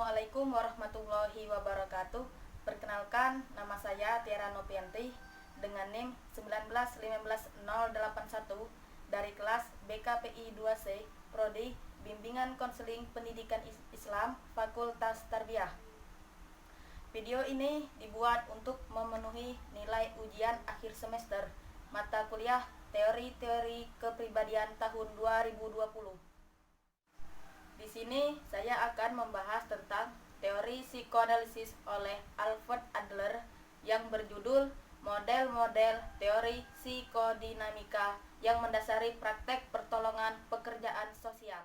Assalamualaikum warahmatullahi wabarakatuh. Perkenalkan, nama saya Tiara Nopianti dengan NIM 1915081 dari kelas BKPI 2C, Prodi Bimbingan Konseling Pendidikan Islam, Fakultas Tarbiyah. Video ini dibuat untuk memenuhi nilai ujian akhir semester mata kuliah Teori-teori Kepribadian tahun 2020. Di sini saya akan membahas tentang teori psikoanalisis oleh Alfred Adler yang berjudul Model-model Teori Psikodinamika yang Mendasari Praktek Pertolongan Pekerjaan Sosial.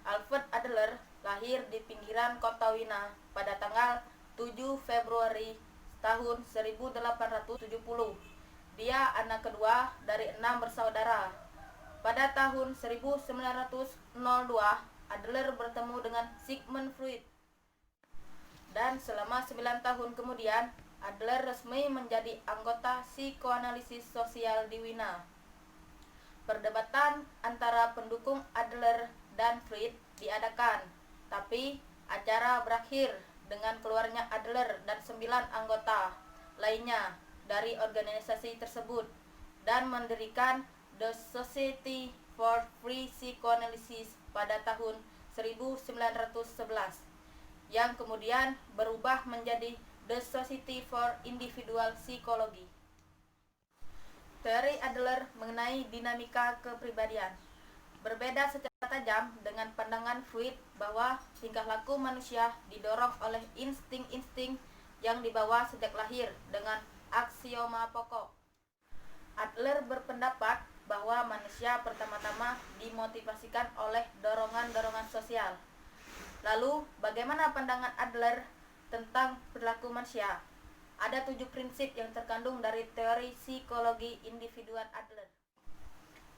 Alfred Adler lahir di pinggiran kota Wina pada tanggal 7 Februari tahun 1870. Dia anak kedua dari 6 bersaudara. Pada tahun 1902, Adler bertemu dengan Sigmund Freud, dan selama 9 tahun kemudian Adler resmi menjadi anggota psikoanalisis sosial di Wina. Perdebatan antara pendukung Adler dan Freud diadakan, tapi acara berakhir dengan keluarnya Adler dan 9 anggota lainnya dari organisasi tersebut dan mendirikan The Society for Free Psychoanalysis pada tahun 1911 yang kemudian berubah menjadi The Society for Individual Psychology. Teori Adler mengenai dinamika kepribadian berbeda secara tajam dengan pandangan Freud bahwa tingkah laku manusia didorong oleh insting-insting yang dibawa sejak lahir dengan aksioma pokok. Adler berpendapat bahwa manusia pertama-tama dimotivasikan oleh dorongan-dorongan sosial. Lalu, bagaimana pandangan Adler tentang perilaku manusia? Ada 7 prinsip yang terkandung dari teori psikologi individual Adler,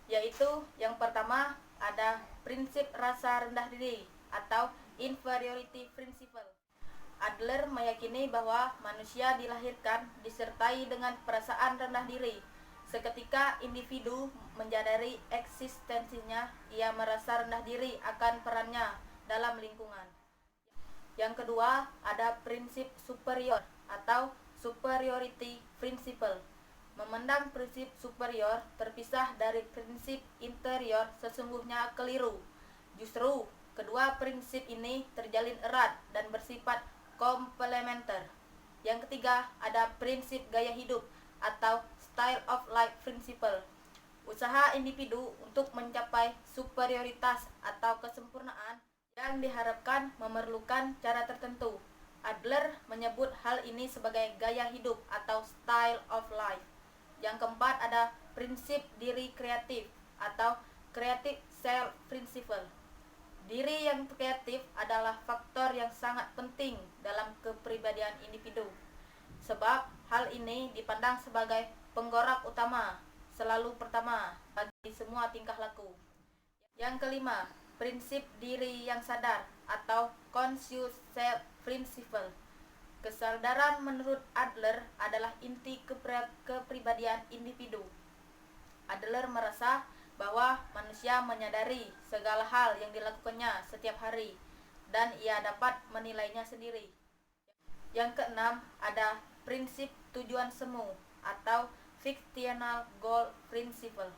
yaitu yang pertama ada prinsip rasa rendah diri atau inferiority principle. Adler meyakini bahwa manusia dilahirkan disertai dengan perasaan rendah diri. Seketika individu menyadari eksistensinya, ia merasa rendah diri akan perannya dalam lingkungan. Yang kedua, ada prinsip superior atau superiority principle. Memandang prinsip superior terpisah dari prinsip interior sesungguhnya keliru. Justru, kedua prinsip ini terjalin erat dan bersifat komplementer. Yang ketiga, ada prinsip gaya hidup atau style of life principle. Usaha individu untuk mencapai superioritas atau kesempurnaan yang diharapkan memerlukan cara tertentu. Adler menyebut hal ini sebagai gaya hidup atau style of life. Yang keempat ada prinsip diri kreatif atau creative self principle. Diri yang kreatif adalah faktor yang sangat penting dalam kepribadian individu, sebab hal ini dipandang sebagai penggerak utama, selalu pertama bagi semua tingkah laku. Yang kelima, prinsip diri yang sadar atau conscious self principle. Kesadaran menurut Adler adalah inti kepribadian individu. Adler merasa bahwa manusia menyadari segala hal yang dilakukannya setiap hari dan ia dapat menilainya sendiri. Yang keenam, ada prinsip tujuan semu atau fictional goal principle.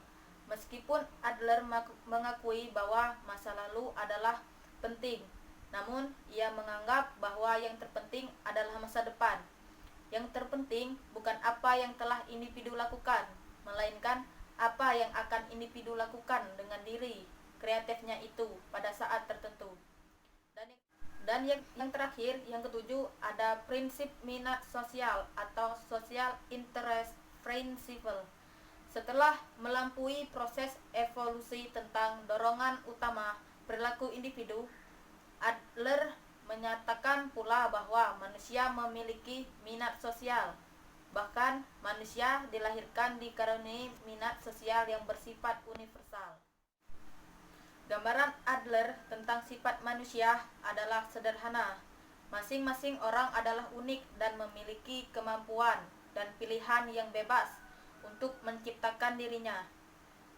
Meskipun Adler mengakui bahwa masa lalu adalah penting, namun ia menganggap bahwa yang terpenting adalah masa depan. Yang terpenting bukan apa yang telah individu lakukan, melainkan apa yang akan individu lakukan dengan diri kreatifnya itu pada saat tertentu. Dan yang terakhir, yang ketujuh, ada prinsip minat sosial atau social interest principle. Setelah melampaui proses evolusi tentang dorongan utama perilaku individu, Adler menyatakan pula bahwa manusia memiliki minat sosial. Bahkan manusia dilahirkan dikaruniai minat sosial yang bersifat universal. Gambaran Adler tentang sifat manusia adalah sederhana. Masing-masing orang adalah unik dan memiliki kemampuan dan pilihan yang bebas untuk menciptakan dirinya.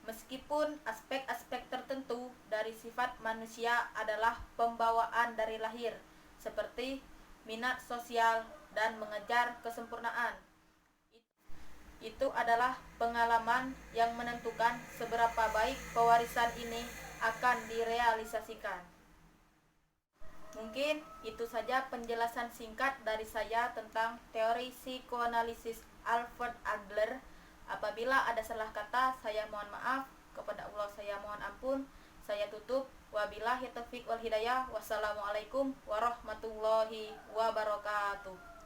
Meskipun aspek-aspek tertentu dari sifat manusia adalah pembawaan dari lahir, seperti minat sosial dan mengejar kesempurnaan. Itu adalah pengalaman yang menentukan seberapa baik pewarisan ini akan direalisasikan. Mungkin itu saja penjelasan singkat dari saya tentang teori psikoanalisis Alfred Adler. Apabila ada salah kata, saya mohon maaf. Kepada Allah saya mohon ampun. Saya tutup. Wabillahi taufiq wal hidayah. Wassalamualaikum warahmatullahi wabarakatuh.